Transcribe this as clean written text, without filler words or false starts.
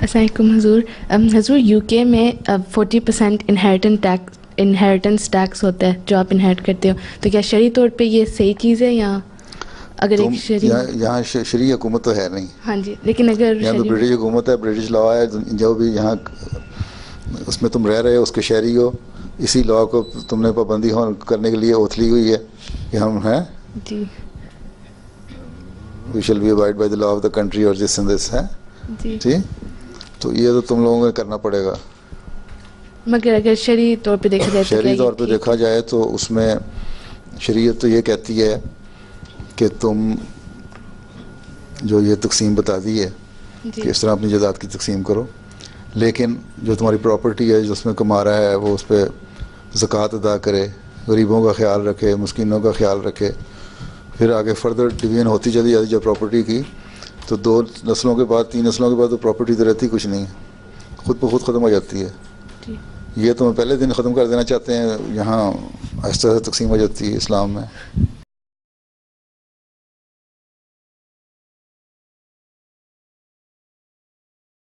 السلام علیکم حضور. حضور یو کے میں 40% انہیریٹنس ٹیکس ہوتا ہے جو آپ انہیریٹ کرتے ہو, تو کیا شرعی طور پہ یہ صحیح چیز ہے یا اگر ایک شرعی یہاں شرعی حکومت تو ہے نہیں. ہاں جی, لیکن اگر یہاں تو برٹش حکومت ہے, برٹش لا ہے, جو بھی یہاں اس میں تم رہ رہے ہو اس کے شہری ہو, اسی لا کو تم نے پابندی کرنے کے لیے اوتھ لی ہوئی ہے کہ ہم ہیں جی we shall be abide by the law of the country اور دس اینڈ دس ہے جی, ٹھیک. تو یہ تو تم لوگوں کو کرنا پڑے گا. مگر اگر شرعی طور پہ دیکھا جائے تو شرعی طور پہ دیکھا جائے تو اس میں شریعت تو یہ کہتی ہے کہ تم جو یہ تقسیم بتا دی ہے کہ اس طرح اپنی جائیداد کی تقسیم کرو, لیکن جو تمہاری پراپرٹی ہے جو اس میں کما رہا ہے وہ اس پہ زکوٰۃ ادا کرے, غریبوں کا خیال رکھے, مسکینوں کا خیال رکھے. پھر آگے فردر ڈویژن ہوتی چلی جاتی جب پراپرٹی کی, تو 2 نسلوں کے بعد 3 نسلوں کے بعد تو پراپرٹی تو رہتی کچھ نہیں, خود بخود ختم ہو جاتی ہے. یہ تو پہلے دن ختم کر دینا چاہتے ہیں, یہاں آہستہ آہستہ تقسیم ہو جاتی ہے اسلام میں.